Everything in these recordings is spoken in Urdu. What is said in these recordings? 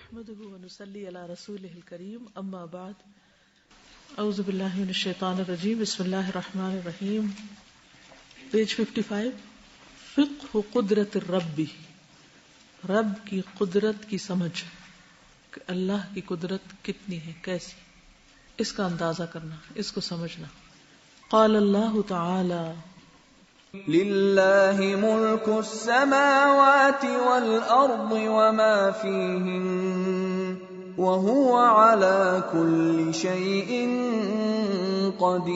نحمده ونصلي على رسوله الكريم اما بعد اعوذ باللہ من الشیطان الرجیم بسم اللہ الرحمن الرحیم پیج 55 فقہ قدرت الرب رب کی قدرت کی سمجھ کہ اللہ کی قدرت کتنی ہے کیسی اس کا اندازہ کرنا اس کو سمجھنا قال اللہ تعالی للہ ملک السماوات والارض وما فیہن وهو على كل شيء قدیر.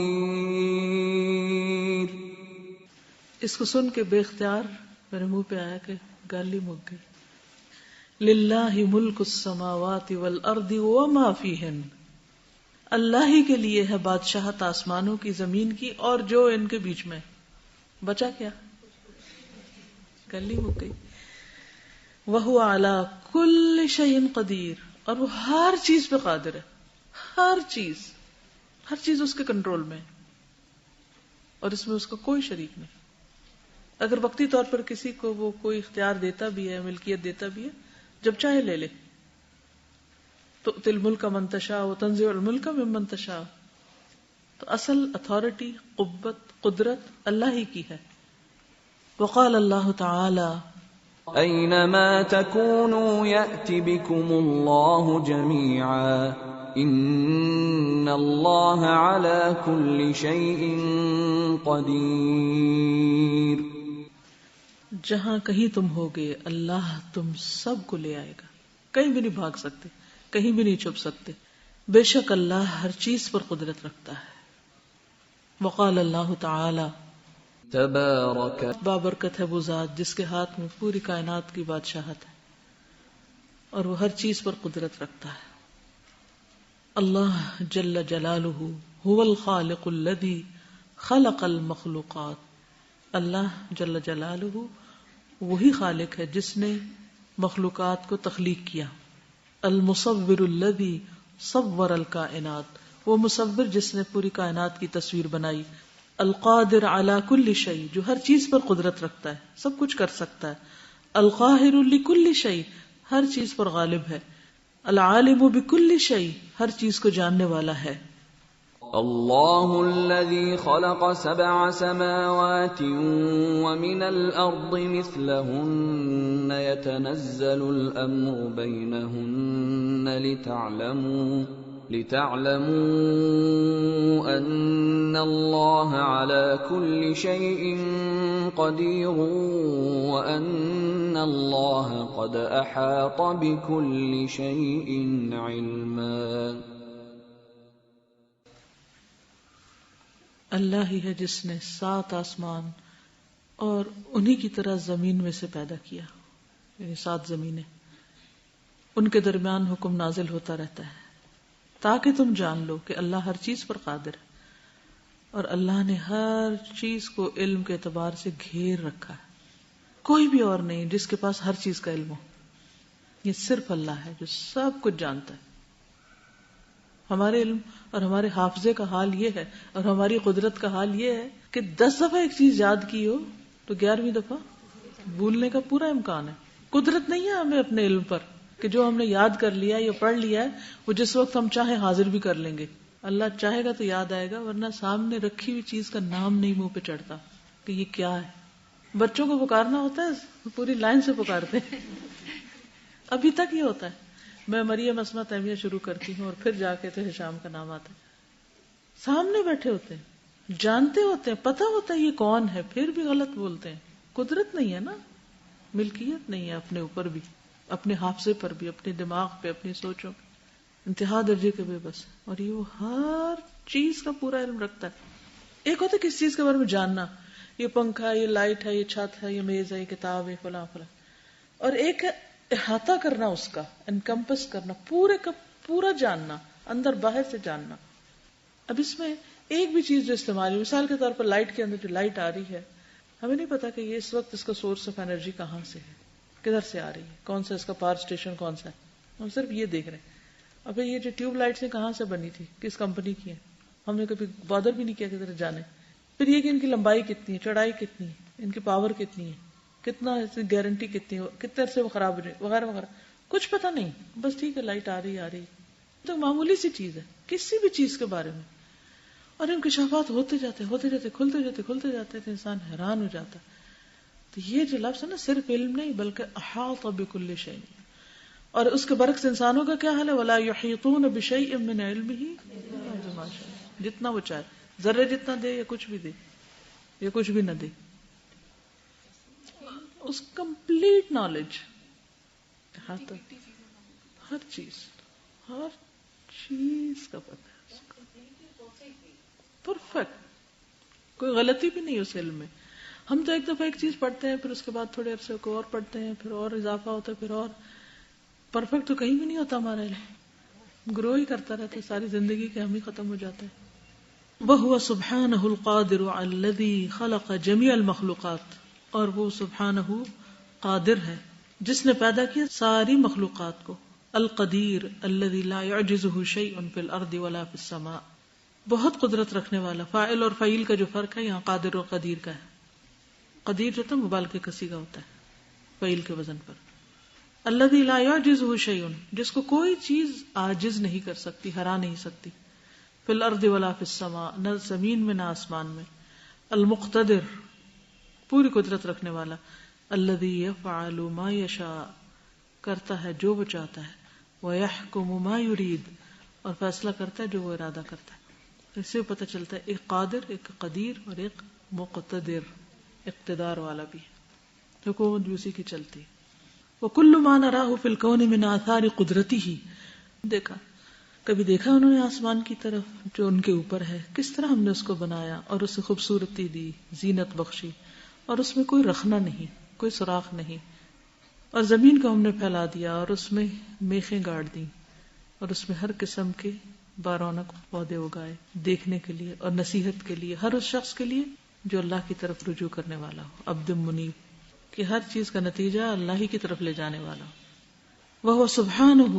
اس کو سن کے بے اختیار میرے منہ پہ آیا کہ گالی مک گئی. للہ ملک السماوات والارض وما فیہن اللہ ہی کے لیے ہے بادشاہت آسمانوں کی زمین کی اور جو ان کے بیچ میں. بچا کیا؟ گلی مک گئی. وَهُوَ عَلَى كُلِّ شَيْءٍ قَدِيرٌ اور وہ ہر چیز پہ قادر ہے. ہر چیز اس کے کنٹرول میں اور اس میں اس کا کوئی شریک نہیں. اگر وقتی طور پر کسی کو وہ کوئی اختیار دیتا بھی ہے ملکیت دیتا بھی ہے جب چاہے لے لے. تؤتی الملک من تشاء وتنزع الملک ممن تشاء. تو اصل اتھارٹی قدرت اللہ ہی کی ہے. وقال اللہ تعالی اینما تکونوا یأت بکم اللہ جمیعا ان اللہ علی کل شیء قدیر. جہاں کہیں تم ہوگے اللہ تم سب کو لے آئے گا. کہیں بھی نہیں بھاگ سکتے کہیں بھی نہیں چھپ سکتے. بے شک اللہ ہر چیز پر قدرت رکھتا ہے. وقال اللہ تعالی تبارک بابرکت ہے وہ ذات جس کے ہاتھ میں پوری کائنات کی بادشاہت ہے اور وہ ہر چیز پر قدرت رکھتا ہے. اللہ جل جلالہ هو الخالق الذی خلق المخلوقات. اللہ جل جلالہ وہی خالق ہے جس نے مخلوقات کو تخلیق کیا. المصور الذی صور الکائنات وہ مصور جس نے پوری کائنات کی تصویر بنائی. القادر علی کل شیء جو ہر چیز پر قدرت رکھتا ہے سب کچھ کر سکتا ہے. القاہر لکل شیء ہر چیز پر غالب ہے. العالم بکل شیء ہر چیز کو جاننے والا ہے. اللہ الذی خلق سبع سماوات ومن الارض مثلهن يتنزل الامر بینهن لتعلموا ان اللہ على كل شيء قدیر وان اللہ قد احاط بكل شيء علما. اللہ ہی ہے جس نے 7 آسمان اور انہی کی طرح زمین میں سے پیدا کیا. یعنی 7 زمینیں ان کے درمیان حکم نازل ہوتا رہتا ہے تاکہ تم جان لو کہ اللہ ہر چیز پر قادر ہے اور اللہ نے ہر چیز کو علم کے اعتبار سے گھیر رکھا ہے. کوئی بھی اور نہیں جس کے پاس ہر چیز کا علم ہو. یہ صرف اللہ ہے جو سب کچھ جانتا ہے. ہمارے علم اور ہمارے حافظے کا حال یہ ہے اور ہماری قدرت کا حال یہ ہے کہ 10 دفعہ ایک چیز یاد کی ہو تو 11ویں دفعہ بھولنے کا پورا امکان ہے. قدرت نہیں ہے ہمیں اپنے علم پر کہ جو ہم نے یاد کر لیا یا پڑھ لیا ہے وہ جس وقت ہم چاہیں حاضر بھی کر لیں گے. اللہ چاہے گا تو یاد آئے گا ورنہ سامنے رکھی ہوئی چیز کا نام نہیں منہ پہ چڑھتا کہ یہ کیا ہے. بچوں کو پکارنا ہوتا ہے پوری لائن سے پکارتے ہیں. ابھی تک یہ ہوتا ہے. میں مریم اسماء تیمیہ شروع کرتی ہوں اور پھر جا کے تو ہشام کا نام آتا ہے. سامنے بیٹھے ہوتے ہیں جانتے ہوتے ہیں پتہ ہوتا ہے یہ کون ہے پھر بھی غلط بولتے ہیں. قدرت نہیں ہے نا ملکیت نہیں ہے اپنے اوپر بھی اپنے حافظے پر بھی اپنے دماغ پہ اپنی سوچوں پہ. انتہا درجے کے بے بس. اور یہ وہ ہر چیز کا پورا علم رکھتا ہے. ایک ہوتا ہے کس چیز کے بارے میں جاننا یہ پنکھا یہ لائٹ ہے یہ چھت ہے یہ میز ہے یہ کتاب ہے فلاں فلاں اور ایک احاطہ کرنا اس کا انکمپس کرنا پورے کا پورا جاننا اندر باہر سے جاننا. اب اس میں ایک بھی چیز جو استعمال ہے مثال کے طور پر لائٹ کے اندر جو لائٹ آ رہی ہے ہمیں نہیں پتا کہ یہ اس وقت اس کا سورس آف انرجی کہاں سے ہے کدھر سے آ رہی ہے کون سا اس کا پاور اسٹیشن کون سا ہے. ہم صرف یہ دیکھ رہے ہیں. اب یہ جو ٹیوب لائٹس کہاں سے بنی تھی کس کمپنی کی ہے ہم نے کبھی بادر بھی نہیں کیا کدھر جانے. پھر یہ کہ ان کی لمبائی کتنی ہے چوڑائی کتنی ہے ان کی پاور کتنی ہے کتنا اس کی گارنٹی کتنی ہے کتنے عرصے وہ خراب ہو جائے وغیرہ وغیرہ. کچھ پتہ نہیں، بس ٹھیک ہے لائٹ آ رہی تو معمولی سی چیز ہے کسی بھی چیز کے بارے میں، اور انکشافات ہوتے جاتے کھلتے جاتے تو انسان حیران ہو جاتا. تو یہ جو لفظ ہے نا صرف علم نہیں بلکہ احاط بكل شيء، اور اس کے برعکس انسانوں کا کیا حال ہے؟ ولا يحيطون بشيء من علمه الا بما شاء، جتنا وہ چاہے، ذرے جتنا دے یا کچھ بھی دے یا کچھ بھی نہ دے، اس کمپلیٹ نالج، ہر چیز کا پتہ ہے، پرفیکٹ، کوئی غلطی بھی نہیں اس علم میں. ہم تو ایک دفعہ ایک چیز پڑھتے ہیں، پھر اس کے بعد تھوڑے عرصے کو اور پڑھتے ہیں، پھر اور اضافہ ہوتا ہے، پھر اور پرفیکٹ تو کہیں بھی نہیں ہوتا. ہمارا علم گرو ہی کرتا رہتا ہے ساری زندگی کے، ہم ہی ختم ہو جاتے ہیں. وَهُوَ سُبْحَانَهُ الْقَادِرُ الَّذِي خَلَقَ جَمِيعَ الْمَخْلُوقَاتِ، اور وہ سبحانہ قادر ہے جس نے پیدا کیا ساری مخلوقات کو. القدیر الذی لا يعجزه شیء فی الارض ولا فی السماء، بہت قدرت رکھنے والا. فاعل اور فعیل کا جو فرق ہے یہاں قادر اور قدیر کا ہے. قدیر جو تو مبالغے کا صیغہ ہوتا ہے فعیل کے وزن پر. الذی لا يعجزه شیء، جس کو کوئی چیز عاجز نہیں کر سکتی، ہرا نہیں سکتی. فی الارض ولا فی السماء، نہ زمین میں نہ آسمان میں. المقتدر، پوری قدرت رکھنے والا. الذی یفعل ما یشاء، کرتا ہے جو وہ چاہتا ہے. وَيَحْكُمُ مَا يُرِيدُ، اور فیصلہ کرتا ہے جو وہ ارادہ کرتا ہے. اس سے پتہ چلتا ہے ایک قادر، ایک قدیر اور ایک مقتدر، اقتدار والا بھی ہے، حکومت بھی اسی کی چلتی. وَكُلُّ مَا نَرَاهُ فِي الْكَوْنِ مِنْ آثَارِ قُدْرَتِهِ، کبھی دیکھا انہوں نے آسمان کی طرف جو ان کے اوپر ہے، کس طرح ہم نے اس کو بنایا اور اسے خوبصورتی دی، زینت بخشی، اور اس میں کوئی رخنہ نہیں، کوئی سوراخ نہیں. اور زمین کو ہم نے پھیلا دیا اور اس میں میخیں گاڑ دیں، اور اس میں ہر قسم کے بارونق پودے اگائے، دیکھنے کے لیے اور نصیحت کے لیے، ہر اس شخص کے لیے جو اللہ کی طرف رجوع کرنے والا ہو، عبد منیب، کہ ہر چیز کا نتیجہ اللہ ہی کی طرف لے جانے والا ہو. وَهُوَ سُبْحَانَهُ،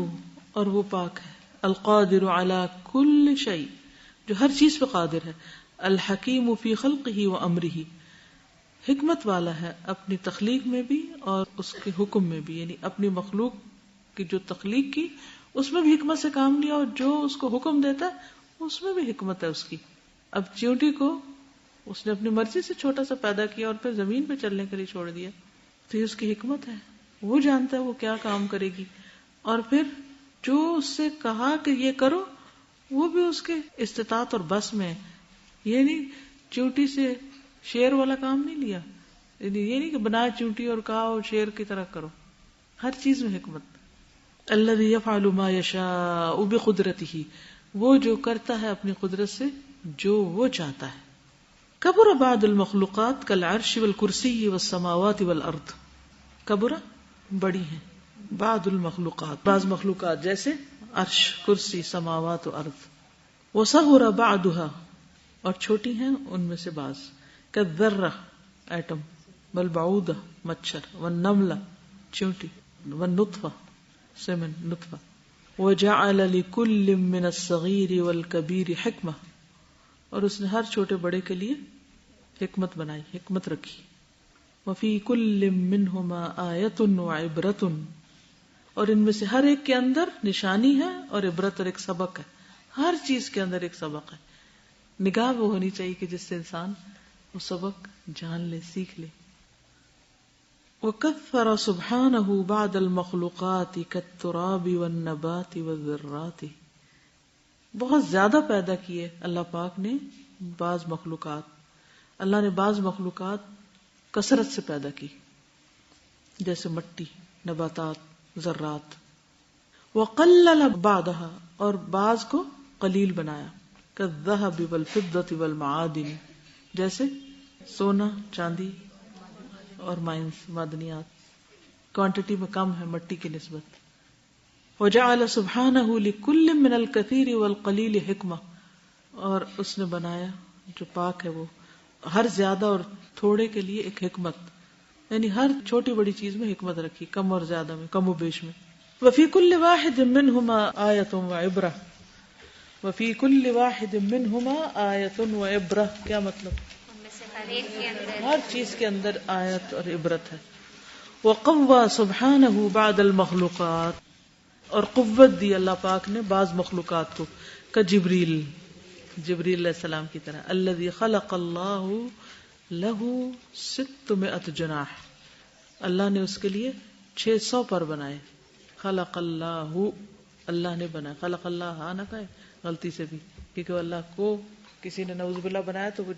اور وہ پاک ہے. القادر علی کل شیء، جو ہر چیز پہ قادر ہے. الحکیم فی خلقہ و امرہ، حکمت والا ہے اپنی تخلیق میں بھی اور اس کے حکم میں بھی، یعنی اپنی مخلوق کی جو تخلیق کی اس میں بھی حکمت سے کام لیا، اور جو اس کو حکم دیتا ہے اس میں بھی حکمت ہے اس کی. اب چیونٹی کو اس نے اپنی مرضی سے چھوٹا سا پیدا کیا اور پھر زمین پہ چلنے کے لیے چھوڑ دیا، تو یہ اس کی حکمت ہے. وہ جانتا ہے وہ کیا کام کرے گی، اور پھر جو اس سے کہا کہ یہ کرو وہ بھی اس کے استطاعت اور بس میں ہے. یہ نہیں چیونٹی سے شیر والا کام نہیں لیا، یہ نہیں کہ بنا چونٹی اور کہا اور شیر کی طرح کرو، ہر چیز میں حکمت. الذی یفعل ما یشاء بقدرتہ، وہ جو کرتا ہے اپنی قدرت سے جو وہ چاہتا ہے. کبر بعض المخلوقات کالعرش والکرسی والسماوات والارض، کبر بڑی ہیں، بعض المخلوقات بعض مخلوقات جیسے عرش، کرسی، سماوات و ارض. وصغر بعضها، اور چھوٹی ہیں ان میں سے بعض. کالذرہ ایٹم، والبعودہ مچھر، والنملہ چیونٹی، والنطفہ سیمن نطفہ. وجعل لكل من الصغیر والکبیر حکمہ، اور اس نے ہر چھوٹے بڑے کے لیے حکمت بنائی، حکمت رکھی. وفی کل منہما آیۃ وعبرۃ، اور ان میں سے ہر ایک کے اندر نشانی ہے اور عبرت اور ایک سبق ہے. ہر چیز کے اندر ایک سبق ہے. نگاہ وہ ہونی چاہیے کہ جس سے انسان وہ سبق جان لے، سیکھ لے. وَكَثَّرَ سُبْحَانَهُ بَعْدَ الْمَخْلُوقَاتِ كَالتُّرَابِ وَالنَّبَاتِ وَالذِّرَّاتِ، بہت زیادہ پیدا کیے اللہ پاک نے بعض مخلوقات. اللہ نے بعض مخلوقات کثرت سے پیدا کی، جیسے مٹی، نباتات، ذرات. وَقَلَّلَ بَعْدَهَا، اور بعض کو قلیل بنایا. كَالذَّهَبِ وَالْفِضَّةِ وَالْمَعَادِنِ، جیسے سونا، چاندی اور مائنز، معدنیات کوانٹٹی میں کم ہے مٹی کی نسبت. وجعل سبحانہ لکل من الکثیر والقلیل حکمہ، اور اس نے بنایا جو پاک ہے وہ ہر زیادہ اور تھوڑے کے لیے ایک حکمت، یعنی ہر چھوٹی بڑی چیز میں حکمت رکھی، کم اور زیادہ میں، کم و بیش میں. وفی کل واحد منہما آیۃ وعبرہ، وفی کل واحد منہما آیۃ وعبرہ، کیا مطلب؟ ہر چیز کے اندر آیت اور عبرت ہے. وقوى سبحانہ بعد المخلوقات، اور قوت دی اللہ پاک نے بعض مخلوقات کو، کا جبریل علیہ السلام کی طرح. الذی خلق اللہ لہ 600 جناح، اللہ نے اس کے لیے 600 پر بنائے. خلق اللہ، اللہ نے بنایا. خلق اللہ ہاں نہ کہے غلطی سے بھی، کیونکہ اللہ کو کسی نے نعوذ باللہ بنایا تو وہ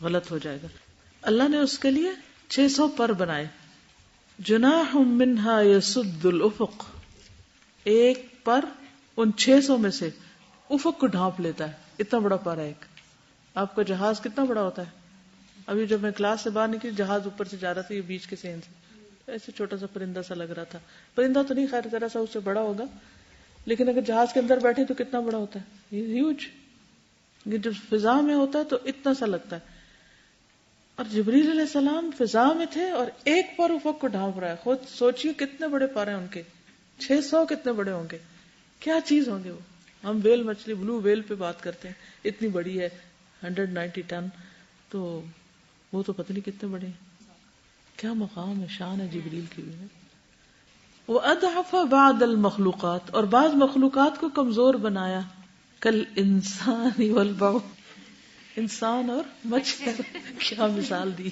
غلط ہو جائے گا. اللہ نے اس کے لیے 600 پر بنائے. جناح منہا یسد الافق، ایک پر ان 600 میں سے افق کو ڈھانپ لیتا ہے. اتنا بڑا پر ہے ایک. آپ کا جہاز کتنا بڑا ہوتا ہے؟ ابھی جب میں کلاس سے باہر نکلی جہاز اوپر سے جا رہا تھا، یہ بیچ کے سین سے ایسے چھوٹا سا پرندہ سا لگ رہا تھا. پرندہ تو نہیں، خیر ذرا سا اس سے بڑا ہوگا، لیکن اگر جہاز کے اندر بیٹھے تو کتنا بڑا ہوتا ہے، یہ ہیوج. یہ جب فضا میں ہوتا ہے تو اتنا سا لگتا ہے. اور جبریل علیہ السلام فضا میں تھے اور ایک پر افق کو ڈھانپ رہا ہے. خود سوچئے کتنے بڑے پر ہیں ان کے. 600 کتنے بڑے ہوں گے، کیا چیز ہوں گے وہ. ہم ویل مچھلی، بلو ویل پہ بات کرتے ہیں، اتنی بڑی ہے 190 ٹن، تو وہ تو پتہ نہیں کتنے بڑے ہیں. کیا مقام ہے، شان ہے جبریل کی بھی. وَأَضْعَفَ بَعْضَ الْمَخْلُوقَاتِ، اور بعض مخلوقات کو کمزور بنایا. کَالْإِنسَانِ وَالْبَعُوضِ، انسان اور مچھر. کیا مثال دی.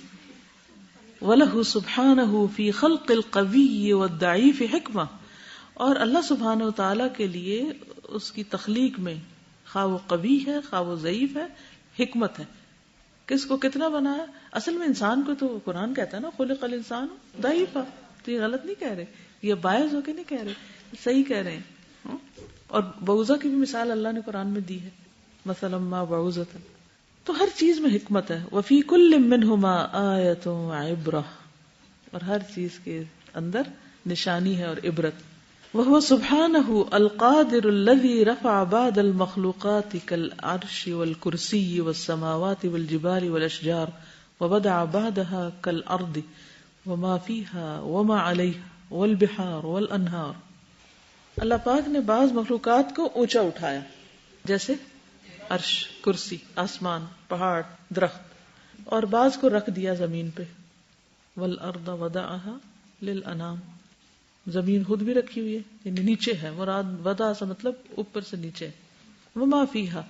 وَلَهُ سُبْحَانَهُ فِي خَلْقِ الْقَوِيِّ وَالضَّعِيفِ حِکْمَةٌ، اور اللہ سبحانہ و تعالیٰ کے لیے اس کی تخلیق میں، خواہ وہ قوی ہے خواہ وہ ضعیف ہے، حکمت ہے. کس کو کتنا بنایا. اصل میں انسان کو تو قرآن کہتا ہے نا خلق الانسان ضعیفا. تو یہ غلط نہیں کہہ رہے، یہ باعث ہو کے نہیں کہہ رہے، صحیح کہہ رہے ہیں. اور بعوضہ کی بھی مثال اللہ نے قرآن میں دی ہے، مثلا ما بعوضۃ. تو ہر چیز میں حکمت ہے. وفی کل منہما آیۃ وعبرہ، اور ہر چیز کے اندر نشانی ہے اور عبرت. وهو سبحانہ القادر الذی رفع بعض المخلوقات كالعرش والکرسی والسماوات والجبال والاشجار وبدع بعضها كالارض وما فيها وما علیها والبحار والانہار. اللہ پاک نے بعض مخلوقات کو اونچا اٹھایا، جیسے عرش، کرسی، آسمان، پہاڑ، درخت، اور بعض کو رکھ دیا زمین پہ. والارض وضعها للانام، زمین خود بھی رکھی ہوئی ہے، یعنی نیچے ہے. مراد وضع سے مطلب اوپر سے نیچے. وما فیہا،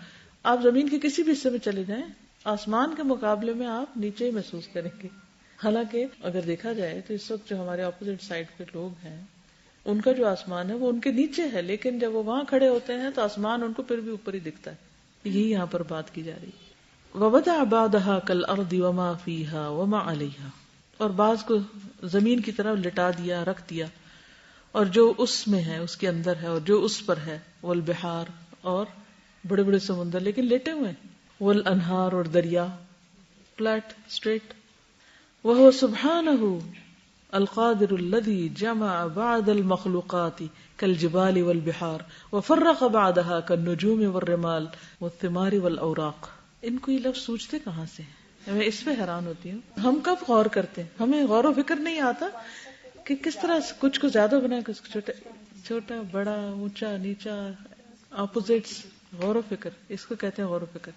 آپ زمین کے کسی بھی حصے میں چلے جائیں، آسمان کے مقابلے میں آپ نیچے ہی محسوس کریں گے. حالانکہ اگر دیکھا جائے تو اس وقت جو ہمارے اپوزٹ سائڈ کے لوگ ہیں، ان کا جو آسمان ہے وہ ان کے نیچے ہے، لیکن جب وہ وہاں کھڑے ہوتے ہیں تو آسمان ان کو پھر بھی اوپر ہی دکھتا ہے. یہی یہاں پر بات کی جا رہی. وَوَضَعَ بَعْضَهَا كَالْأَرْضِ وَمَا فِيهَا وَمَا عَلَيْهَا، اور بعض کو زمین کی طرف لٹا دیا، رکھ دیا، اور جو اس میں ہے، اس کے اندر ہے، اور جو اس پر ہے. والبحار، اور بڑے بڑے سمندر لیکن لیٹے ہوئے ہیں. والانہار، اور دریا فلیٹ اسٹریٹ. وهو سبحانہ القادر الذی جمع بعض المخلوقات كالجبال والبحار وفرق بعضها كالنجوم والرمال والثمار والاوراق. ان کو یہ لفظ سوچتے کہاں سے ہیں؟ میں اس پہ حیران ہوتی ہوں. ہم کب غور کرتے ہیں؟ ہمیں غور و فکر نہیں آتا کہ کس طرح کچھ کو زیادہ بنایا، کچھ کو چھوٹا بڑا، اونچا نیچا، اپوزٹس. غور و فکر اس کو کہتے ہیں، غور و فکر.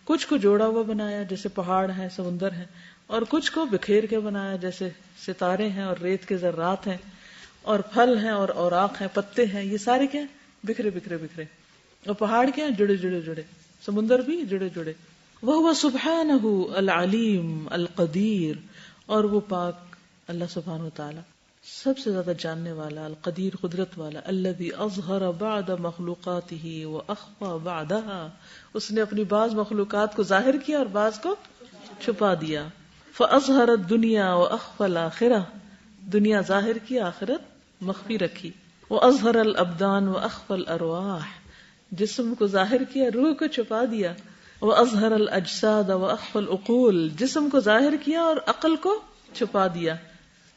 کچھ کو جوڑا ہوا بنایا جیسے پہاڑ ہیں، سمندر ہیں، اور کچھ کو بکھیر کے بنایا جیسے ستارے ہیں اور ریت کے ذرات ہیں، اور پھل ہیں اور اوراق ہیں، پتے ہیں. یہ سارے کیا ہیں؟ بکھرے بکھرے بکھرے. اور پہاڑ کیا ہیں؟ جڑے جڑے جڑے. سمندر بھی جڑے جڑے. وَهُوَ سُبْحَانَهُ الْعَلِيمُ الْقَدِيرُ، اور وہ پاک اللہ سبحانہ وتعالی سب سے زیادہ جاننے والا، القدیر قدرت والا. الذي اظہر بعد مخلوقاته واخفى بعدها، اس نے اپنی بعض مخلوقات کو ظاہر کیا اور بعض کو چھپا دیا. فاظہر الدنیا واخفى الاخرہ، دنیا ظاہر کی، آخرت مخفی رکھی. واظہر الابدان واخفى الارواح، جسم کو ظاہر کیا، روح کو چھپا دیا. واظہر الاجساد واخفى العقول، جسم کو ظاہر کیا اور عقل کو چھپا دیا.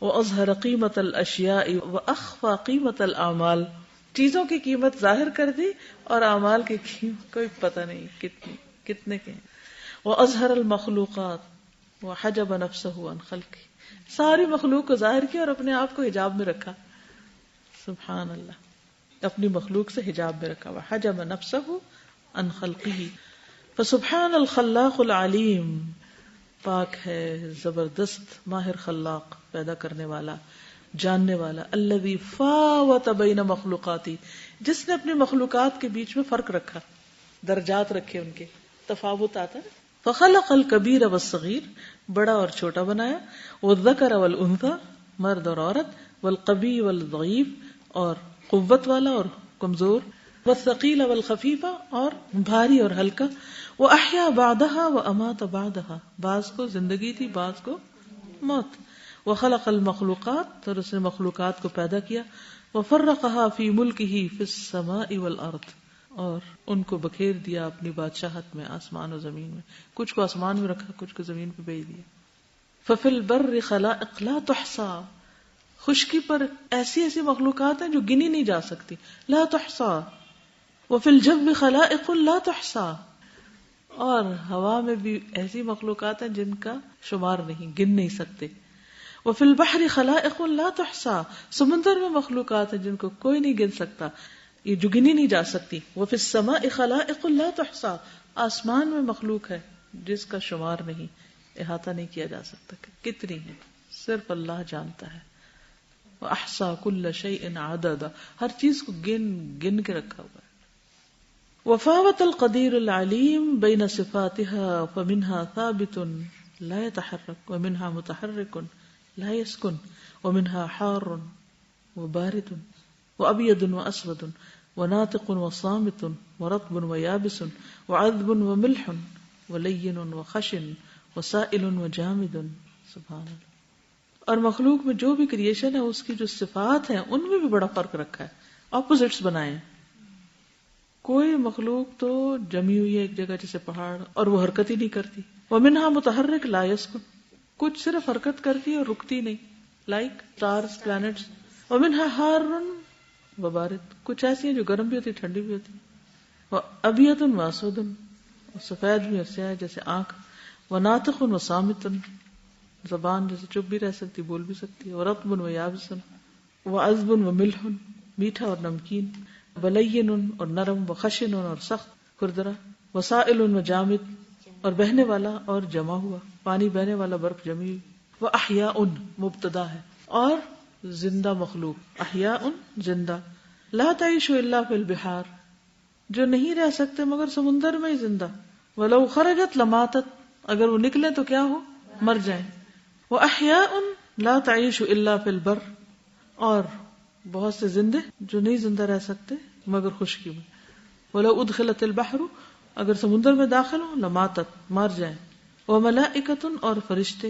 وَأَظْهَرَ قِيمَةَ الْأَشْيَاءِ وَأَخْفَى قِيمَةَ الْأَعْمَالِ، چیزوں کی قیمت ظاہر کر دی اور اعمال کی قیمت کوئی پتہ نہیں کتنے کے. وَأَظْهَرَ الْمَخْلُوقَاتِ وَحَجَبَ نَفْسَهُ عَنْ خَلْقِهِ، ساری مخلوق کو ظاہر کیا اور اپنے آپ کو حجاب میں رکھا. سبحان اللہ، اپنی مخلوق سے حجاب میں رکھا. وَحَجَبَ نَفْسَهُ عَنْ خَلْقِهِ فَسُبْحَانَ الْخَلَّاقُ الْعَلِيمُ، پاک ہے زبردست ماہر خلاق پیدا کرنے والا. جاننے والا، الذی فاوت بین مخلوقاتی، جس نے اپنی مخلوقات کے بیچ میں فرق رکھا، درجات رکھے ان کے، تفاوت آتا ہے. فخلق الکبیر والصغیر، بڑا اور چھوٹا بنایا، والذکر والانثی، مرد اور عورت، والقوی والضعیف، اور قوت والا اور کمزور، والثقیل والخفیف، اور بھاری اور ہلکا، واحیا بعضها وامات بعضها، بعض کو زندگی تھی بعض کو موت. وخلق المخلوقات، اور اس نے مخلوقات کو پیدا کیا، وفرقها فی ملکہ فی السماء والارض، اور ان کو بکھیر دیا اپنی بادشاہت میں آسمان و زمین میں، کچھ کو آسمان میں رکھا کچھ کو زمین پہ بھیج دیا. ففی البر خلائق لا تحصى، خشکی پر ایسی ایسی مخلوقات ہیں جو گنی نہیں جا سکتی، لا تحصى. وفی الجو خلائق لا تحصى، اور ہوا میں بھی ایسی مخلوقات ہیں جن کا شمار نہیں، گن نہیں سکتے. وفی البحر خلائق لا تحصى، سمندر میں مخلوقات ہیں جن کو کوئی نہیں گن سکتا، یہ جو گنی نہیں جا سکتی. وفی السماء خلائق لا تحصى، آسمان میں مخلوق ہے جس کا شمار نہیں، احاطہ نہیں کیا جا سکتا کہ کتنی ہے، صرف اللہ جانتا ہے. وَأَحْصَى كُلَّ شَيْءٍ عَدَدًا، ہر چیز کو گن کے رکھا ہوا ہے. وفاوت القدیر العلیم بین صفاتها فمنها ثابت لا يتحرك ومنها متحرك لا يسكن ومنها حار وبارد وابيض واسود وناطق وصامت ورطب ويابس وعذب وملح ولين وخشن وسائل وجامد. سبحان اللہ. اور مخلوق میں جو بھی کریشن ہے اس کی جو صفات ہیں ان میں بھی بڑا فرق رکھا ہے، اپوزٹس بنائے ہیں. کوئی مخلوق تو جمی ہوئی ہے ایک جگہ جیسے پہاڑ، اور وہ حرکت ہی نہیں کرتی. ومنها متحرک لا يسكن، کچھ صرف حرکت کرتی ہے اور رکتی نہیں، لائک اسٹارز، پلانٹس. ومنها حار وبارد، کچھ ایسی ہیں جو گرم بھی ہوتی ٹھنڈی بھی ہوتی. وابيض واسود، سفید بھی اور سیاہ جیسے آنکھ. وناطق وصامت، زبان جیسے چپ بھی رہ سکتی بول بھی سکتی ہے. ورطب ویابس وعذب وملح، میٹھا اور نمکین. ولین اور نرم، وخشن اور سخت کھردرا. وسائل وجامد، اور بہنے والا اور جمع ہوا، پانی بہنے والا برف جمی ہوئی. واحیاء مبتدا ہے، اور زندہ مخلوق، احیاء زندہ. لا تعیش الا فی البحار، جو نہیں رہ سکتے مگر سمندر میں ہی زندہ. ولو خرجت لماتت، اگر وہ نکلے تو کیا ہو، مر جائیں. واحیاء لا تعیش الا فی البر، اور بہت سے زندے جو نہیں زندہ رہ سکتے مگر خشکی میں. ولو ادخلت البحر، اگر سمندر میں داخل ہو، لماتت، مر جائیں. وملائکۃ، اور فرشتے،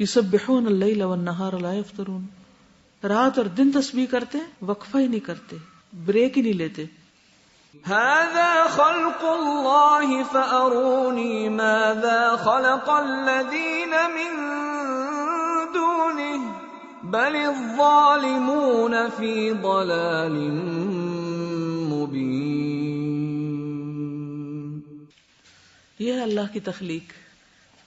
یسبحون اللیل والنہار لا یفترون، رات اور دن تسبیح کرتے وقفہ ہی نہیں کرتے، بریک ہی نہیں لیتے. هذا خلق الله فأروني ماذا خلق الذين من دونه بل الظالمون في ضلال مبين. یہ ہے اللہ کی تخلیق،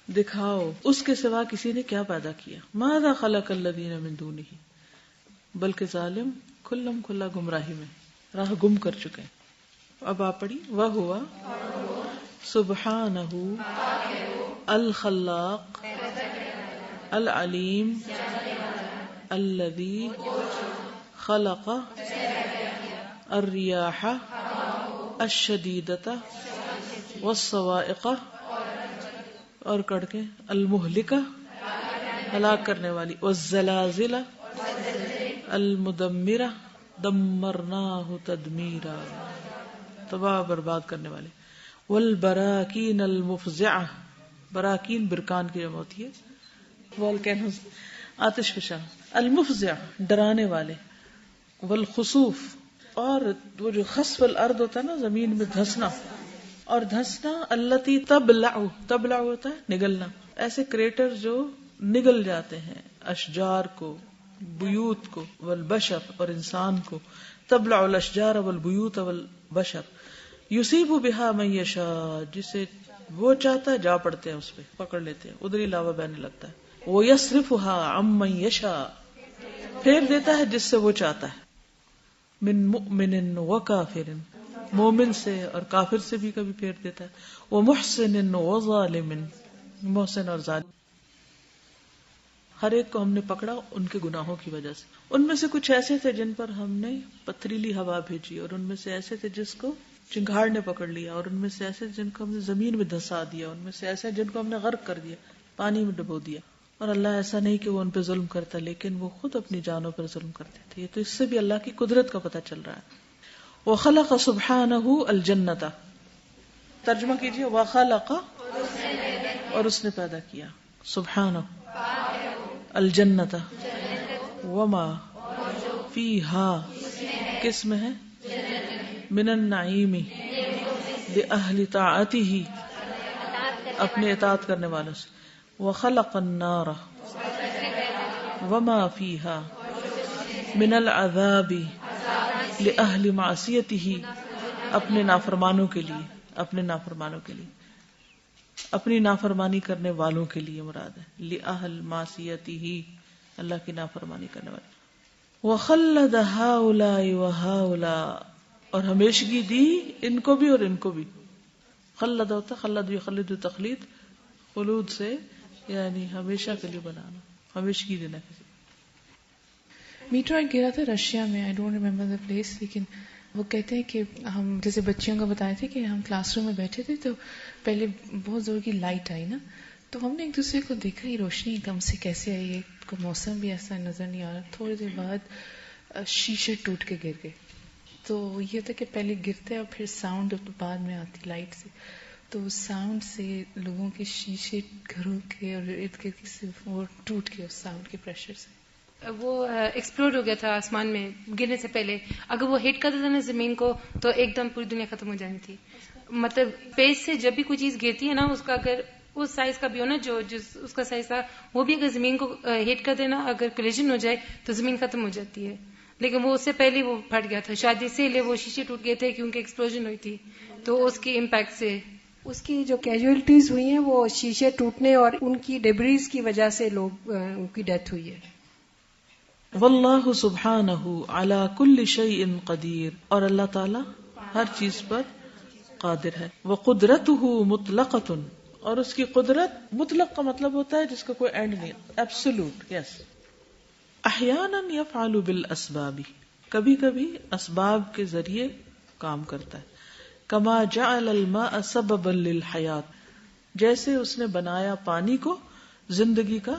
دکھاؤ اس کے سوا کسی نے کیا پیدا کیا. ماذا خلق الذین من دونہ، بلکہ ظالم کھلم کھلا گمراہی میں، راہ گم کر چکے ہیں. اب آپ پڑھی. وَهُوَ سبحانہ الخلاق العلیم الذی خلق الریاح الشدیدۃ والصواعق، اور کڑ کے المہلکہ، ہلاک کرنے والی، والزلازل المدمرہ دمرناہ تدمیرا، تباہ برباد کرنے والے. والبراکین المفزعہ، براکین برکان کی جمع ہوتی ہے، والکینوز آتش فشاں، المفزع ڈرانے والے. والخسوف، اور وہ جو خسف الارض ہوتا ہے نا زمین میں دھسنا، اور دھسنا التی تبلع، تبلع ہوتا ہے نگلنا، ایسے کریٹر جو نگل جاتے ہیں اشجار کو، بیوت کو، والبشر اور انسان کو. تبلع الاشجار والبیوت والبشر. یصیب بها من یشاء، جسے وہ چاہتا ہے جا پڑتے ہیں اس پہ، پکڑ لیتے ہیں، ادھر ہی لاوا بہنے لگتا ہے. ویصرفها عن من یشاء، پھیر دیتا ہے جس سے وہ چاہتا ہے. من مؤمن وکافر، مومن سے اور کافر سے بھی کبھی پھیر دیتا ہے. ومحسن وظالم، محسن اور ظالم. ہر ایک کو ہم نے پکڑا ان کے گناہوں کی وجہ سے. ان میں سے کچھ ایسے تھے جن پر ہم نے پتھریلی ہوا بھیجی، اور ان میں سے ایسے تھے جس کو چنگاڑ نے پکڑ لیا، اور ان میں سے ایسے جن کو ہم نے زمین میں دھسا دیا، ان میں سے ایسے جن کو ہم نے غرق کر دیا، پانی میں ڈبو دیا. اور اللہ ایسا نہیں کہ وہ ان پہ ظلم کرتا، لیکن وہ خود اپنی جانوں پر ظلم کرتے تھے. یہ تو اس سے بھی اللہ کی قدرت کا پتہ چل رہا ہے. وَخَلَقَ سُبْحَانَهُ الْجَنَّةَ، ترجمہ کیجئے. وَخَلَقَ، اور اس نے پیدا کیا، سبحانہ، الجنت، وما فیہا، کس میں ہے، من النعیم، لأہل طاعتہ، اپنے اطاعت کرنے والوں سے. وخلق النار وما فیہا من العذاب لأہل معصیتہ، اپنے نافرمانوں کے لیے، اپنے نافرمانوں کے لیے، اپنی نافرمانی کرنے والوں کے لیے مراد ہے. لأہل معصیتہ، اللہ کی نافرمانی کرنے والے. وخلد ہؤلاء وہؤلاء، اور ہمیشگی دی ان کو بھی اور ان کو بھی. خلد ہوتا، خلد یخلد تخلید، خلود سے یعنی ہمیشہ کے لیے بنانا، ہمیشگی دینا کسی. میٹرائٹ گرا تھا رشیا میں، I don't remember the place, لیکن وہ کہتے ہیں کہ ہم جیسے بچیوں کو بتائے تھے کہ ہم کلاس روم میں بیٹھے تھے تو پہلے بہت زور کی لائٹ آئی نا، تو ہم نے ایک دوسرے کو دیکھا یہ روشنی ایک دم سے کیسے آئی ہے، کو موسم بھی ایسا نظر نہیں آ رہا. تھوڑی دیر بعد شیشے ٹوٹ کے گر گئے. تو یہ تھا کہ پہلے گرتے اور پھر ساؤنڈ بعد میں آتی لائٹ سے، تو ساؤنڈ سے لوگوں کے شیشے گھروں کے اور ارد گرد سے وہ ٹوٹ گئے اس ساؤنڈ کے پریشر سے. وہ ایکسپلوڈ ہو گیا تھا آسمان میں گرنے سے پہلے. اگر وہ ہٹ کرتا تھا نا زمین کو تو ایک دم پوری دنیا ختم ہو جانی تھی. مطلب پیس سے جب بھی کوئی چیز گرتی ہے نا، اس کا اگر اس سائز کا بھی ہو نا، جو اس کا سائز تھا، وہ بھی اگر زمین کو ہٹ کر دینا، اگر کولیجن ہو جائے تو زمین ختم ہو جاتی ہے. لیکن وہ اس سے پہلے وہ پھٹ گیا تھا شاید، اسی لیے وہ شیشے ٹوٹ گئے تھے کیونکہ ایکسپلوژن ہوئی تھی تو اس کی امپیکٹ سے. اس کی جو کیجویلٹیز ہوئی ہیں وہ شیشے ٹوٹنے اور ان کی ڈیبریز کی وجہ سے لوگ ان کی ڈیتھ ہوئی ہے. واللہ سبحانہ علی کل شیء قدیر، اور اللہ تعالی ہر چیز پر قادر ہے. وقدرتہ مطلقۃ، اور اس کی قدرت مطلق کا مطلب ہوتا ہے جس کا کوئی اینڈ نہیں، ایبسولوٹ. یس. احیانا یفعل بالاسباب، کبھی کبھی اسباب کے ذریعے کام کرتا ہے. کما جعل الماء سببا للحیات، جیسے اس نے بنایا پانی کو زندگی کا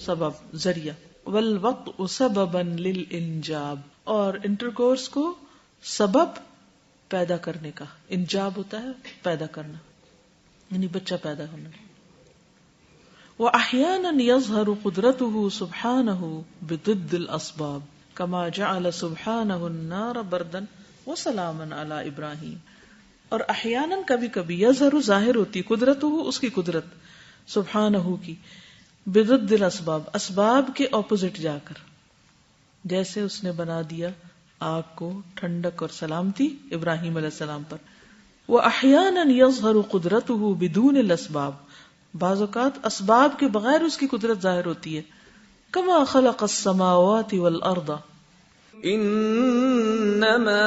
سبب، ذریعہ. والوطء سببا للانجاب، اور انٹرکورس کو سبب پیدا کرنے کا. انجاب ہوتا ہے پیدا کرنا، یعنی بچہ پیدا ہونا. وأحيانا يظهر قدرته سبحانه بضد الأسباب كما جعل سبحانه النار بردا وسلاما على إبراهيم. اور احیانا کبھی کبھی یظہر ظاہر ہوتی قدرته، اس کی قدرت، سبحانہ کی، بضد الاسباب، اسباب کے اپوزٹ جا کر. جیسے اس نے بنا دیا آگ کو ٹھنڈک اور سلامتی ابراہیم علیہ السلام پر. وأحيانا يظهر قدرته بدون الاسباب، بعض اوقات اسباب کے بغیر اس کی قدرت ظاہر ہوتی ہے. کما خلق السماوات والارض، انما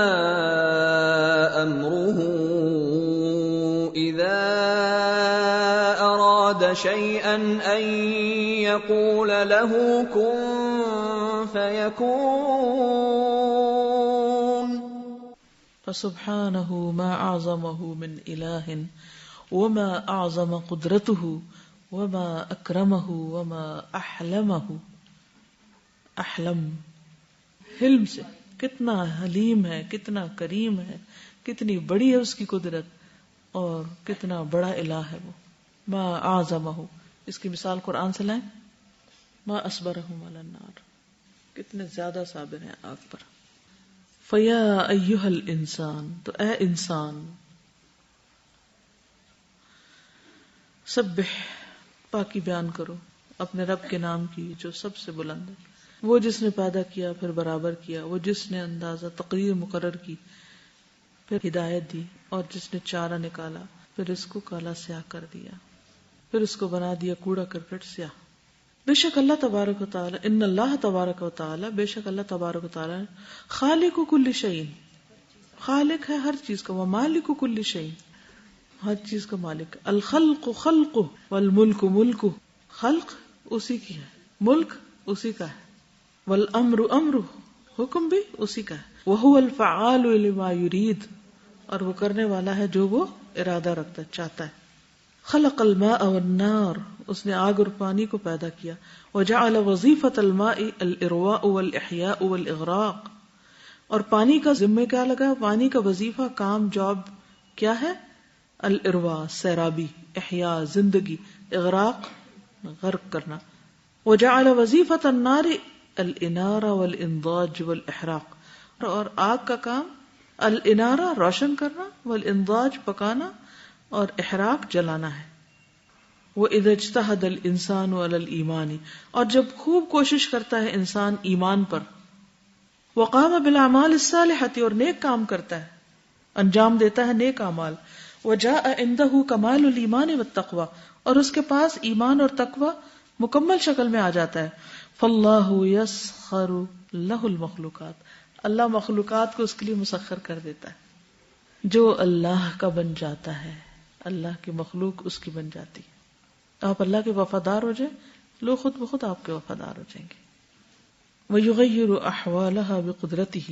امره اذا اراد شيئا ان يقول له كن فيكون. فسبحانه ما اعظمه من الہ وما اعظم قدرته وما اکرمه وما احلمه. احلم، حلم سے، کتنا حلیم ہے، کتنا کریم ہے، کتنی بڑی ہے اس کی قدرت، اور کتنا بڑا الہ ہے وہ. ما اعظمه، اس کی مثال قرآن سے لائیں. ما اصبرهم علی النار، کتنے زیادہ صابر ہیں آگ پر. فیا ایھا الانسان، تو اے انسان، سبح، پاکی بیان کرو اپنے رب کے نام کی جو سب سے بلند ہے. وہ جس نے پیدا کیا پھر برابر کیا، وہ جس نے اندازہ تقدیر مقرر کی پھر ہدایت دی، اور جس نے چارہ نکالا پھر اس کو کالا سیاہ کر دیا، پھر اس کو بنا دیا کوڑا کرکٹ سیاہ. بے شک اللہ تبارک و تعالی، ان اللہ تبارک و تعالی، بے شک اللہ تبارک و تعالی خالق کل شیء، خالق ہے ہر چیز کا، ومالک کل شیء، ہر چیز کا مالک. الخلق خلق والملک ملک، خلق اسی کی ہے، ملک اسی کا ہے، والامر امر، حکم بھی اسی کا ہے، وهو الفعال لما يريد، اور وہ کرنے والا ہے جو وہ ارادہ رکھتا ہے، چاہتا ہے. خلق الماء والنار، اس نے آگ اور پانی کو پیدا کیا. وجعل وظیفۃ الماء الارواء والاحیاء والاغراق، اور پانی کا ذمہ کیا لگا؟ پانی کا وظیفہ، کام، جاب کیا ہے؟ الارواء سیرابی، احیاء زندگی، اغراق غرق کرنا. وجعل وظیفۃ النار الانارہ والانضاج والاحراق، اور آگ کا کام الانارہ روشن کرنا، والانضاج پکانا، اور احراق جلانا ہے. وَإِذَا اجْتَهَدَ الْإِنسَانُ عَلَى الْإِيمَانِ، اور جب خوب کوشش کرتا ہے انسان ایمان پر، وقام بالأعمال الصالحة، اور نیک کام کرتا ہے، انجام دیتا ہے نیک اعمال. وجاء عنده کمال الایمان والتقوی، اور اس کے پاس ایمان اور تقوی مکمل شکل میں آ جاتا ہے. فاللہ یسخر لہ المخلوقات، اللہ مخلوقات کو اس کے لیے مسخر کر دیتا ہے. جو اللہ کا بن جاتا ہے، اللہ کی مخلوق اس کی بن جاتی ہے. آپ اللہ کے وفادار ہو جائیں، لوگ خود بخود آپ کے وفادار ہو جائیں گے. وَيُغَيِّرُ أَحْوَالَهَا بِقُدْرَتِهِ،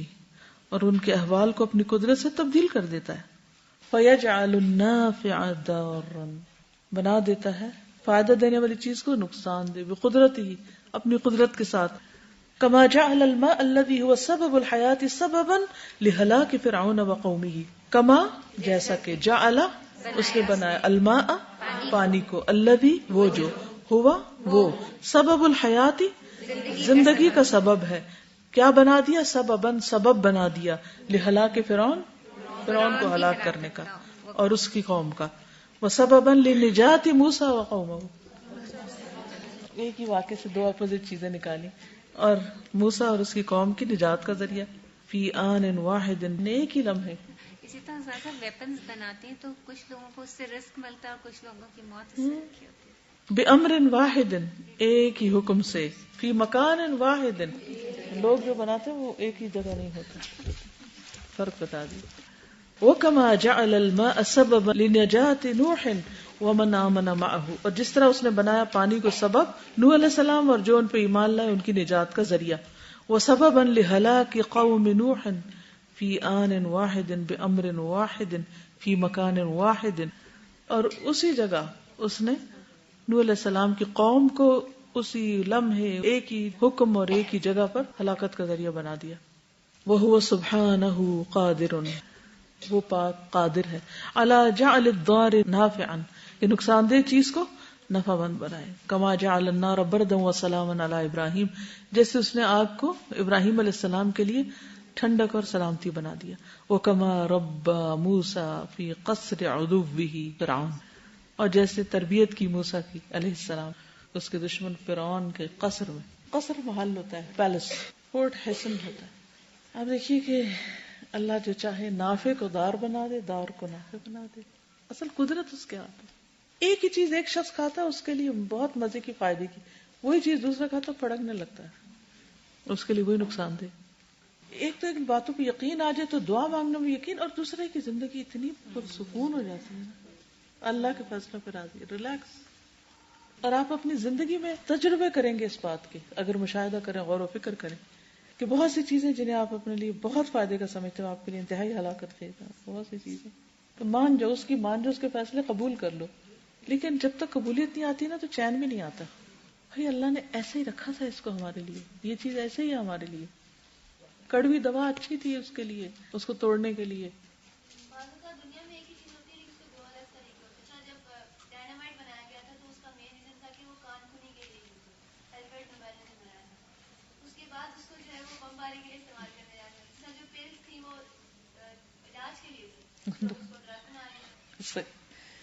اور ان کے احوال کو اپنی قدرت سے تبدیل کر دیتا ہے. فَيَجْعَلُ النَّافِعَ ضَارًا، بنا دیتا ہے فائدہ دینے والی چیز کو نقصان دے، بقدرتہ اپنی قدرت کے ساتھ. كما جعل الماء الذي هو سبب الحیات سببا لهلاك فرعون وقومه، کما جیسا کہ جعل اس نے بنایا، الماء پانی کو، الذي وہ جو، ہوا وہ، سبب الحیات زندگی کا سبب ہے. کیا بنا دیا؟ سببا سبب بنا دیا، لهلاك فرعون کو ہلاک کرنے کا اور اس کی قوم کا. وسببا لنجات موسیٰ وقومه، ایک ہی واقعے سے دو اپوزٹ چیزیں نکالی، اور موسیٰ اور اس کی قوم کی نجات کا ذریعہ. فی آن واحد، ایک ہی لمحے. اسی طرح زیادہ ویپنز بناتے ہیں تو کچھ لوگوں کو اس سے رزق ملتا ہے اور کچھ لوگوں کی موت اس سے رکھی ہوتی ہے. بِأَمْرٍ وَاحِدٍ، ایک ہی حکم سے. فی مکان واحد، لوگ جو بناتے ہیں وہ ایک ہی جگہ نہیں ہوتا. فرق بتا دی. وَكَمَا جَعَلَ الْمَاءَ سَبَبًا لِنَجَاةِ نُوحٍ وَمَنْ آمَنَ مَعَهُ، اور جس طرح اس نے بنایا پانی کو سبب نوح علیہ السلام اور جو ان پہ ایمان لائے ان کی نجات کا ذریعہ. وَسَبَبًا لِهَلَاكِ قَوْمِ نُوحٍ فِي آنٍ وَاحِدٍ بِأَمْرٍ وَاحِدٍ فِي مَكَانٍ وَاحِدٍ، اور اسی جگہ اس نے نوح علیہ السلام کی قوم کو اسی لمحے ایک ہی حکم اور ایک ہی جگہ پر ہلاکت کا ذریعہ بنا دیا. وَهُوَ سُبْحَانَهُ قَادِرٌ، وہ پاک قادر ہے، علی جعل الضار نافعا، کہ نقصان دہ چیز کو نفع مند بنائے. کما جعل النار بردا وسلاما علی ابراہیم، جیسے اس نے آگ کو ابراہیم علیہ السلام کے لیے ٹھنڈک اور سلامتی بنا دیا. وکما ربى موسیٰ فی قصر عدوہ فرعون، اور جیسے تربیت کی موسیٰ کی علیہ السلام اس کے دشمن فرعون کے قصر میں. قصر محل ہوتا ہے، پیلس، فورٹ حصن ہوتا ہے. آپ دیکھیے کہ اللہ جو چاہے نافع کو دار بنا دے، دار کو نافع بنا دے. اصل قدرت اس کے ہاتھ ہے. ایک ہی چیز ایک شخص کھاتا ہے اس کے لیے بہت مزے کی، فائدے کی، وہی چیز دوسرا کھاتا ہے پھڑکنے لگتا ہے، اس کے لیے وہی نقصان دے. ایک تو ان باتوں پہ یقین آ جائے تو دعا مانگنے میں یقین، اور دوسرے کی زندگی اتنی پرسکون ہو جاتی ہے، اللہ کے فیصلوں پہ راضی، ریلیکس. اور آپ اپنی زندگی میں تجربے کریں گے اس بات کے، اگر مشاہدہ کریں، غور و فکر کریں کہ بہت سی چیزیں جنہیں آپ اپنے لیے بہت فائدے کا سمجھتے ہو آپ کے لیے انتہائی ہلاکت خیز ہیں. بہت سی چیزیں تو مان جاؤ، اس کے فیصلے قبول کر لو. لیکن جب تک قبولیت نہیں آتی نا تو چین بھی نہیں آتا. بھائی اللہ نے ایسے ہی رکھا تھا اس کو ہمارے لیے، یہ چیز ایسے ہی ہے ہمارے لیے. کڑوی دوا اچھی تھی اس کے لیے، اس کو توڑنے کے لیے. دنیا میں ایک ہی چیز ہوتی ہے لیکن اس کے دو الگ طریقے ہوتے ہیں. جب ڈائنامائٹ بنایا گیا تھا تو اس کا مین ریزن تھا کہ وہ کان کھونے کے لیے الفریڈ نوبل نے بنایا تھا. اس کے بعد اس کو جو ہے وہ بمباری کے لیے استعمال کرنے جا رہے ہیں. جو پیلز تھی وہ علاج کے لیے تھی، اس کو ڈرگ بنا رہے ہیں.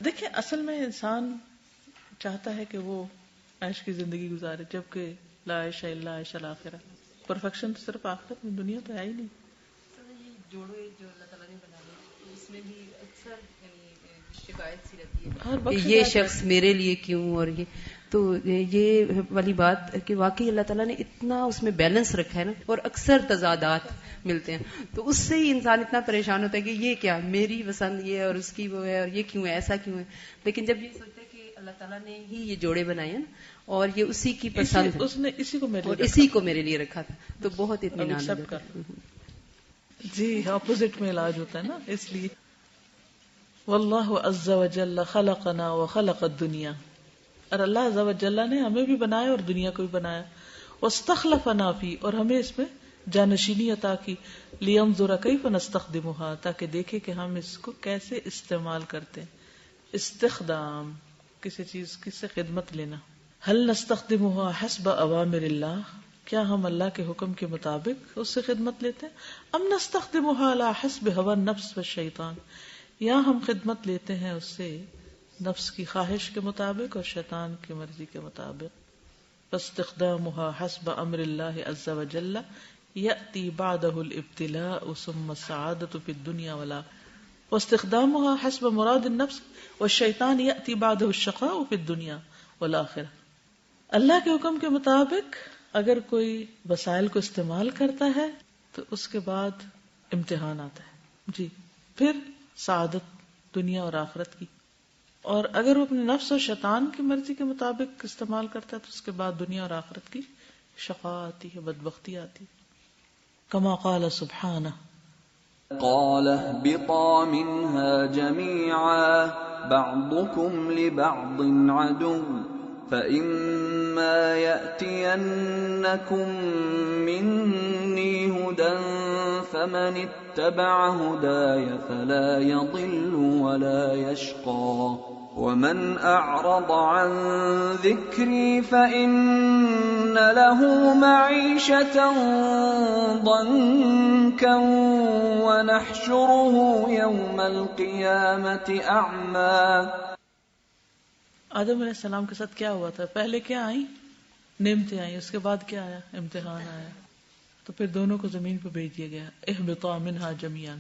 دیکھیں اصل میں انسان چاہتا ہے کہ وہ عیش کی زندگی گزارے، جبکہ لا عیش الا عیش الاخرہ. پرفیکشن صرف آخرت میں، دنیا تو ہے ہی نہیں. جوڑے جو اللہ تعالیٰ نے بنائے اس میں بھی اکثر شکایت سی رہتی ہے ہر وقت یہ شخص میرے لیے کیوں، اور یہ تو یہ والی بات کہ واقعی اللہ تعالیٰ نے اتنا اس میں بیلنس رکھا ہے نا، اور اکثر تضادات ملتے ہیں تو اس سے ہی انسان اتنا پریشان ہوتا ہے کہ یہ کیا میری پسند یہ اور اس کی وہ ہے، اور یہ کیوں ہے، ایسا کیوں ہے. لیکن جب یہ سوچتے ہیں کہ اللہ تعالیٰ نے ہی یہ جوڑے بنائے ہیں نا، اور یہ اسی کی پسند ہے، اس نے اسی کو میرے اور اسی کو میرے لیے رکھا تھا، تو بہت اطمینان accept کر جی اپوزٹ میں علاج ہوتا ہے نا، اس لیے واللہ عز وجل خلقنا وخلق الدنیا، اور اللہ عز وجل نے ہمیں بھی بنایا اور دنیا کو بھی بنایا، واستخلفنا فی، اور ہمیں اس میں جانشینی عطا کی، لینظر کیف نستخدمها، تاکہ دیکھے کہ ہم اس کو کیسے استعمال کرتے ہیں. استخدام کسی چیز کی سے خدمت لینا. هل نستخدمها حسب اوامر اللہ، کیا ہم اللہ کے حکم کے مطابق اس سے خدمت لیتے ہیں، ام نستخدمها على حسب هوى النفس والشیطان، یا ہم خدمت لیتے ہیں اس سے نفس کی خواہش کے مطابق اور شیطان کی مرضی کے مطابق. فاستخدامها حسب امر اللہ عز وجل یأتی بعدہ الابتلاء ثم السعادة فی الدنیا والآخرة، واستخدامها حسب مراد النفس والشیطان یأتی بعدہ الشقاء فی الدنیا والآخرة. اللہ کے حکم کے مطابق اگر کوئی وسائل کو استعمال کرتا ہے تو اس کے بعد امتحان آتا ہے جی، پھر سعادت دنیا اور آخرت کی، اور اگر وہ اپنے نفس اور شیطان کی مرضی کے مطابق استعمال کرتا ہے تو اس کے بعد دنیا اور آخرت کی شقاء آتی ہے، بدبختی آتی ہے. کما قال سبحانہ قال اهبطا منها جميعا بعضكم لبعض عدو فإما يأتينكم مني هدى فمن اتبع هداي فلا يضل ولا يشقى ومن أعرض عن ذكري فإن له معيشة ضنكا ونحشره يوم القيامة أعمى. آدم علیہ السلام کے ساتھ کیا ہوا تھا؟ پہلے کیا آئی؟ نعمتیں آئیں، اس کے بعد کیا آیا؟ امتحان آیا. تو پھر دونوں کو زمین پہ بھیج دیا گیا. اہبطا منہا جمیعاً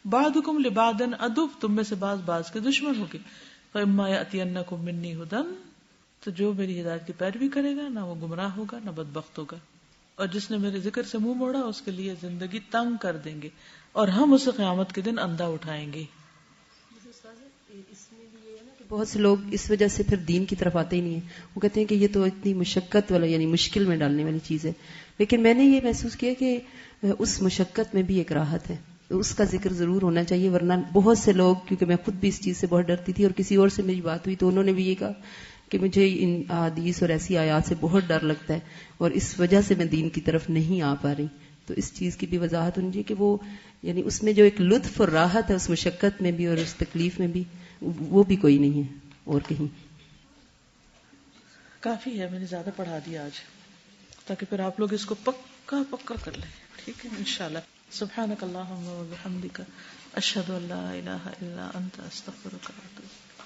بعضکم لبعض عدو، تم میں سے بعض کے دشمن ہوگے. فإما یأتینکم منی ھدی، تو جو میری ہدایت کی پیروی کرے گا نہ وہ گمراہ ہوگا نہ بدبخت ہوگا، اور جس نے میرے ذکر سے منہ موڑا اس کے لیے زندگی تنگ کر دیں گے اور ہم اسے قیامت کے دن اندھا اٹھائیں گے. بہت سے لوگ اس وجہ سے پھر دین کی طرف آتے ہی نہیں ہیں. وہ کہتے ہیں کہ یہ تو اتنی مشقت والا، یعنی مشکل میں ڈالنے والی چیز ہے. لیکن میں نے یہ محسوس کیا کہ اس مشقت میں بھی ایک راحت ہے، اس کا ذکر ضرور ہونا چاہیے. ورنہ بہت سے لوگ، کیونکہ میں خود بھی اس چیز سے بہت ڈرتی تھی اور کسی اور سے میری بات ہوئی تو انہوں نے بھی یہ کہا کہ مجھے ان احادیث اور ایسی آیات سے بہت ڈر لگتا ہے اور اس وجہ سے میں دین کی طرف نہیں آ پا رہی. تو اس چیز کی بھی وضاحت ہونی چاہیے کہ وہ، یعنی اس میں جو ایک لطف اور راحت ہے اس مشقت میں بھی اور اس تکلیف میں بھی، وہ بھی کوئی نہیں ہے اور کہیں. کافی ہے، میں نے زیادہ پڑھا دیا آج، تاکہ پھر آپ لوگ اس کو پکا کر لیں. ٹھیک ہے انشاءاللہ. سبحانک اللہم و بحمدک اشہد ان لا الہ الا انت استغفرک و اتوب